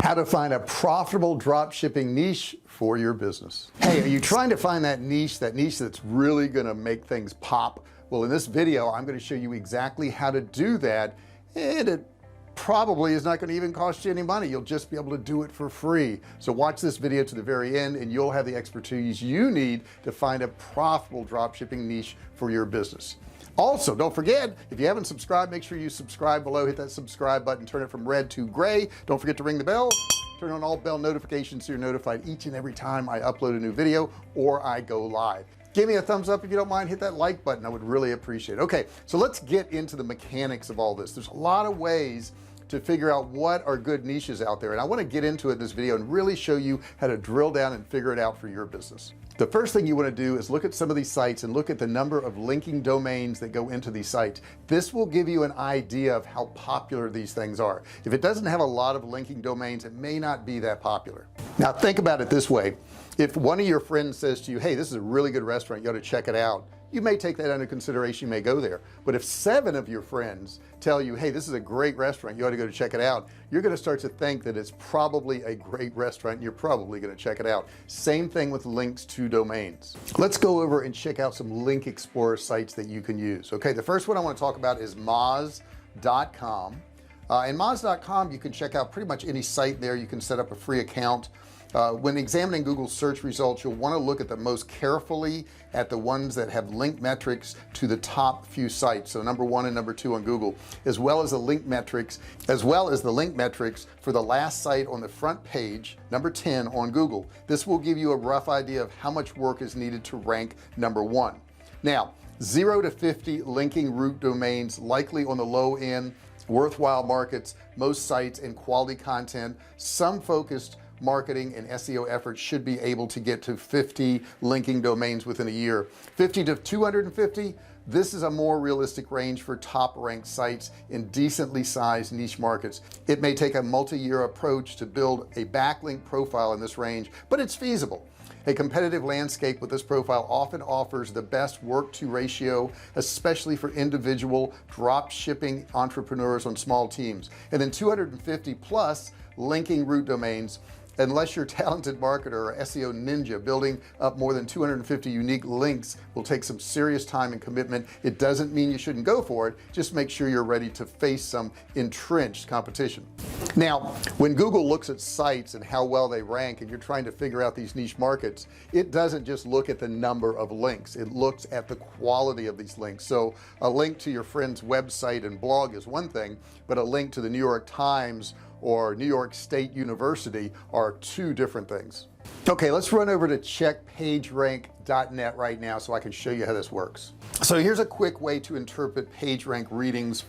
How to find a profitable drop shipping niche for your business. Hey, are you trying to find that niche that's really going to make things pop? Well, in this video I'm going to show you exactly how to do that, and it probably is not going to even cost you any money. You'll just be able to do it for free. So watch this video to the very end and you'll have the expertise you need to find a profitable drop shipping niche for your business. Also, don't forget, if you haven't subscribed, make sure you subscribe below, hit that subscribe button, turn it from red to gray. Don't forget to ring the bell, turn on all bell notifications so you're notified each and every time I upload a new video or I go live. Give me a thumbs up if you don't mind. Hit that like button. I would really appreciate it. Okay, so let's get into the mechanics of all this. There's a lot of ways to figure out what are good niches out there, and I want to get into it in this video and really show you how to drill down and figure it out for your business. The first thing you want to do is look at some of these sites and look at the number of linking domains that go into these sites. This will give you an idea of how popular these things are. If it doesn't have a lot of linking domains, it may not be that popular. Now think about it this way: if one of your friends says to you, hey, this is a really good restaurant, you ought to check it out, you may take that under consideration, you may go there. But if 7 of your friends tell you, hey, this is a great restaurant, you ought to go to check it out, you're going to start to think that it's probably a great restaurant and you're probably going to check it out. Same thing with links to domains. Let's go over and check out some link explorer sites that you can use. Okay, the first one I want to talk about is moz.com. And moz.com, you can check out pretty much any site there. You can set up a free account. When examining Google search results, you'll want to look at the most carefully at the ones that have link metrics to the top few sites, so number 1 and number 2 on Google, as well as the link metrics for the last site on the front page, number 10 on Google. This will give you a rough idea of how much work is needed to rank number 1. Now 0 to 50 linking root domains, likely on the low end, worthwhile markets, most sites and quality content, some focused marketing and SEO efforts should be able to get to 50 linking domains within a year. 50 to 250, this is a more realistic range for top ranked sites in decently sized niche markets. It may take a multi-year approach to build a backlink profile in this range, but it's feasible. A competitive landscape with this profile often offers the best work to ratio, especially for individual drop shipping entrepreneurs on small teams. And then 250 plus linking root domains, unless you're a talented marketer or SEO ninja. Building up more than 250 unique links will take some serious time and commitment. It doesn't mean you shouldn't go for it, just make sure you're ready to face some entrenched competition. Now when Google looks at sites and how well they rank and you're trying to figure out these niche markets, it doesn't just look at the number of links, it looks at the quality of these links. So a link to your friend's website and blog is one thing, but a link to the New York Times or New York State University are 2 different things. Okay, let's run over to checkpagerank.net right now so I can show you how this works. So here's a quick way to interpret PageRank readings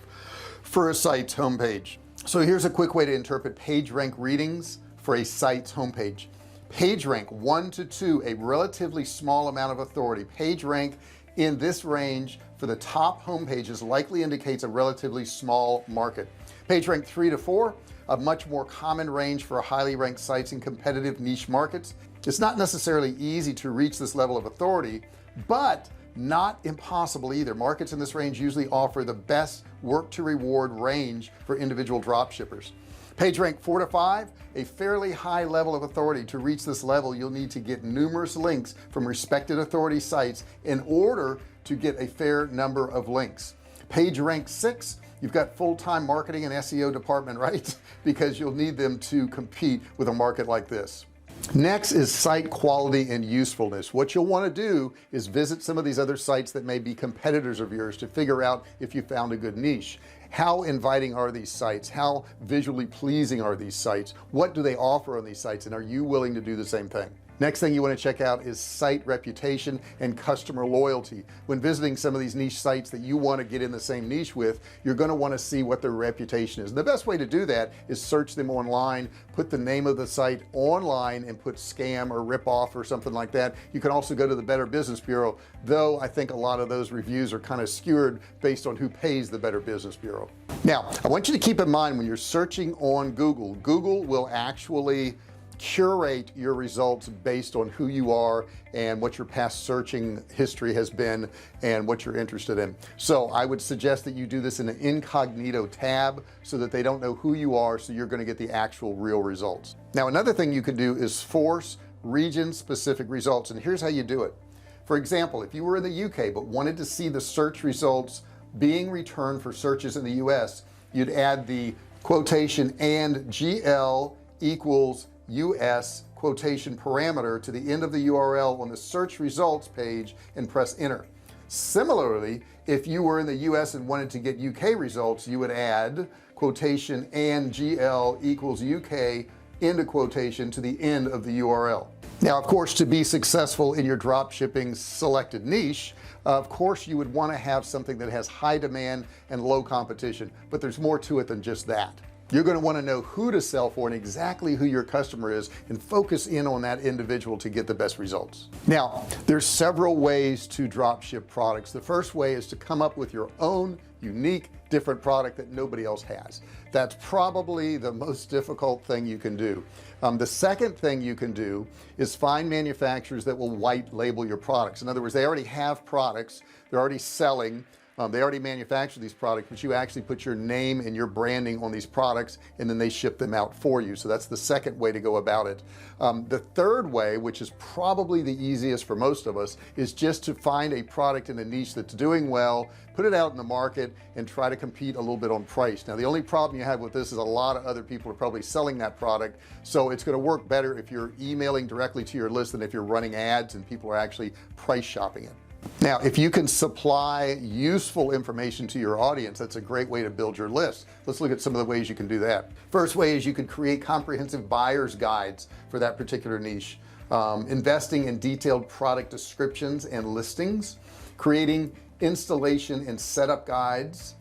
for a site's homepage. So here's a quick way to interpret PageRank readings for a site's homepage. PageRank 1 to 2, a relatively small amount of authority. PageRank in this range for the top homepages likely indicates a relatively small market. PageRank 3 to 4, a much more common range for highly ranked sites in competitive niche markets. It's not necessarily easy to reach this level of authority, but not impossible either. Markets in this range usually offer the best work to reward range for individual drop shippers. PageRank 4 to 5, a fairly high level of authority. To reach this level, you'll need to get numerous links from respected authority sites in order to get a fair number of links. PageRank 6, you've got full-time marketing and SEO department, right? Because you'll need them to compete with a market like this. Next is site quality and usefulness. What you'll want to do is visit some of these other sites that may be competitors of yours to figure out if you found a good niche. How inviting are these sites? How visually pleasing are these sites? What do they offer on these sites? And are you willing to do the same thing? Next thing you want to check out is site reputation and customer loyalty. When visiting some of these niche sites that you want to get in the same niche with, you're going to want to see what their reputation is. And the best way to do that is search them online, put the name of the site online and put scam or rip off or something like that. You can also go to the Better Business Bureau, though I think a lot of those reviews are kind of skewed based on who pays the Better Business Bureau. Now I want you to keep in mind when you're searching on Google, Google will actually curate your results based on who you are and what your past searching history has been and what you're interested in. So I would suggest that you do this in an incognito tab so that they don't know who you are, so you're going to get the actual real results. Now another thing you can do is force region specific results, and here's how you do it. For example, if you were in the UK but wanted to see the search results being returned for searches in the US, you'd add the quotation and GL equals US quotation parameter to the end of the URL on the search results page and press enter. Similarly, if you were in the US and wanted to get UK results, you would add quotation and GL equals UK into quotation to the end of the URL. Now of course, to be successful in your drop shipping selected niche, of course you would want to have something that has high demand and low competition, but there's more to it than just that. You're going to want to know who to sell for and exactly who your customer is, and focus in on that individual to get the best results. Now there's several ways to drop ship products. The first way is to come up with your own unique different product that nobody else has. That's probably the most difficult thing you can do. The second thing you can do is find manufacturers that will white label your products. In other words, they already have products, they're already selling, they already manufacture these products, but you actually put your name and your branding on these products, and then they ship them out for you. So that's the second way to go about it. The third way, which is probably the easiest for most of us, is just to find a product in a niche that's doing well, put it out in the market, and try to compete a little bit on price. Now the only problem you have with this is a lot of other people are probably selling that product, so it's going to work better if you're emailing directly to your list than if you're running ads and people are actually price shopping it. Now if you can supply useful information to your audience, that's a great way to build your list. Let's look at some of the ways you can do that. First way is you could create comprehensive buyer's guides for that particular niche, investing in detailed product descriptions and listings, creating installation and setup guides,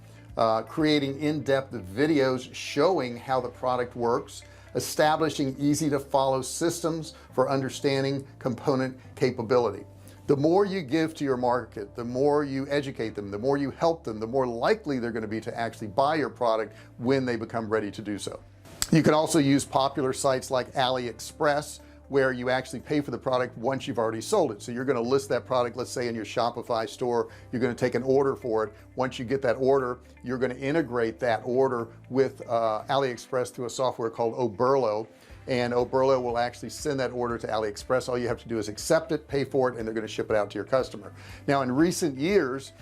creating in-depth videos showing how the product works, establishing easy to follow systems for understanding component capability. The more you give to your market, the more you educate them, the more you help them, the more likely they're going to be to actually buy your product when they become ready to do so. You can also use popular sites like AliExpress, where you actually pay for the product once you've already sold it. So you're going to list that product, let's say in your Shopify store, you're going to take an order for it. Once you get that order, you're going to integrate that order with AliExpress through a software called Oberlo, and Oberlo will actually send that order to AliExpress. All you have to do is accept it, pay for it, and they're going to ship it out to your customer. Now in recent years,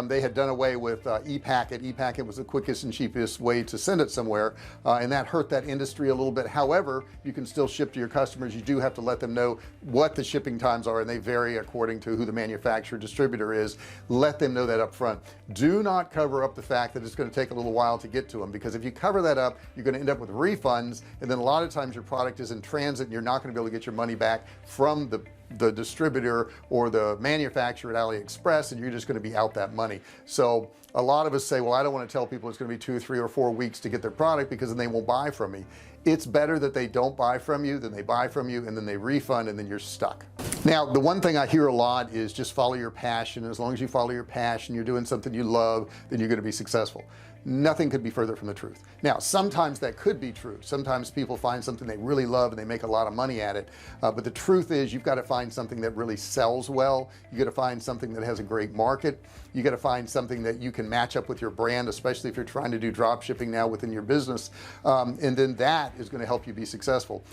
they had done away with ePacket. ePacket was the quickest and cheapest way to send it somewhere, and that hurt that industry a little bit. However, you can still ship to your customers. You do have to let them know what the shipping times are, and they vary according to who the manufacturer distributor is. Let them know that up front. Do not cover up the fact that it's going to take a little while to get to them, because if you cover that up, you're going to end up with refunds, and then a lot of times your product is in transit and you're not going to be able to get your money back from the distributor or the manufacturer at AliExpress, and you're just going to be out that money. So a lot of us say, well, I don't want to tell people it's going to be 2, 3, or 4 weeks to get their product, because then they won't buy from me. It's better that they don't buy from you than they buy from you and then they refund, and then you're stuck. Now the one thing I hear a lot is just follow your passion. As long as you follow your passion, you're doing something you love, then you're going to be successful. Nothing could be further from the truth. Now sometimes that could be true. Sometimes people find something they really love and they make a lot of money at it, but the truth is you've got to find something that really sells well. You got to find something that has a great market. You got to find something that you can match up with your brand, especially if you're trying to do drop shipping now within your business, and then that is going to help you be successful.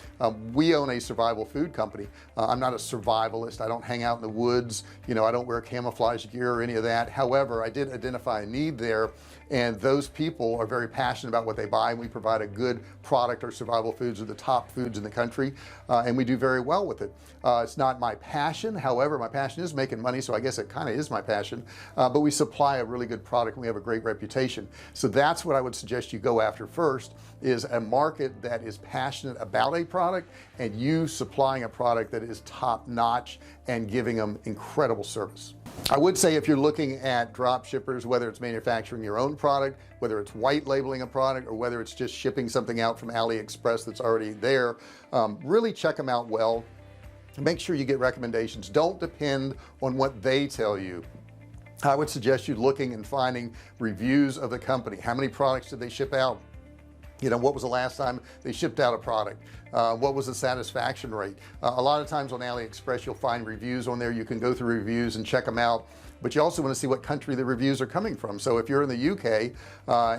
We own a survival food company. I'm not a survivalist. I don't hang out in the woods, you know, I don't wear camouflage gear or any of that. However, I did identify a need there, and those people are very passionate about what they buy, and we provide a good product. Our survival foods are the top foods in the country, and we do very well with it. It's not my passion. However, my passion is making money, so I guess it kind of is my passion, but we supply a really good product and we have a great reputation. So that's what I would suggest you go after first, is a market that is passionate about a product, and you supplying a product that is top notch and giving them incredible service. I would say if you're looking at drop shippers, whether it's manufacturing your own product, whether it's white labeling a product, or whether it's just shipping something out from AliExpress that's already there, really check them out well. Make sure you get recommendations. Don't depend on what they tell you. I would suggest you looking and finding reviews of the company. How many products did they ship out? You know, what was the last time they shipped out a product? What was the satisfaction rate? A lot of times on AliExpress you'll find reviews on there. You can go through reviews and check them out, but you also want to see what country the reviews are coming from. So if you're in the UK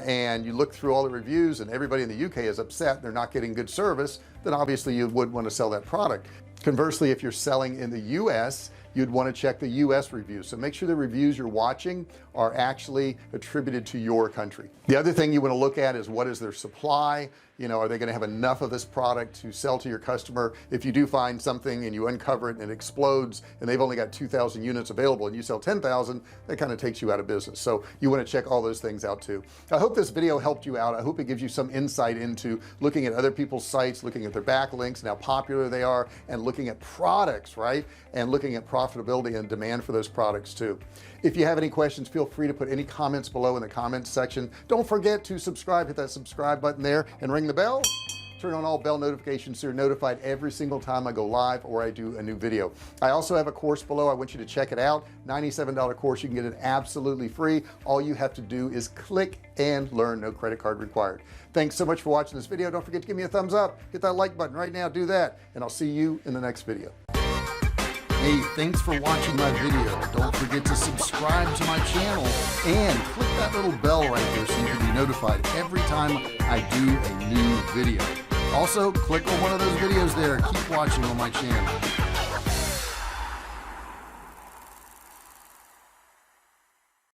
and you look through all the reviews and everybody in the UK is upset they're not getting good service, then obviously you would want to sell that product. Conversely, if you're selling in the US, you'd want to check the US reviews. So make sure the reviews you're watching are actually attributed to your country. The other thing you want to look at is what is their supply. You know, are they going to have enough of this product to sell to your customer? If you do find something and you uncover it and it explodes and they've only got 2,000 units available and you sell 10,000, that kind of takes you out of business. So you want to check all those things out too. I hope this video helped you out. I hope it gives you some insight into looking at other people's sites, looking at their backlinks and how popular they are, and looking at products, right, and looking at profitability and demand for those products too. If you have any questions, feel free to put any comments below in the comments section. Don't forget to subscribe, hit that subscribe button there and ring the bell. Turn on all bell notifications so you're notified every single time I go live or I do a new video. I also have a course below. I want you to check it out. $97 course. You can get it absolutely free. All you have to do is click and learn. No credit card required. Thanks so much for watching this video. Don't forget to give me a thumbs up. Hit that like button right now. Do that, and I'll see you in the next video. Hey, thanks for watching my video. Don't forget to subscribe to my channel and click that little bell right there so you can be notified every time I do a new video. Also, click on one of those videos there. Keep watching on my channel.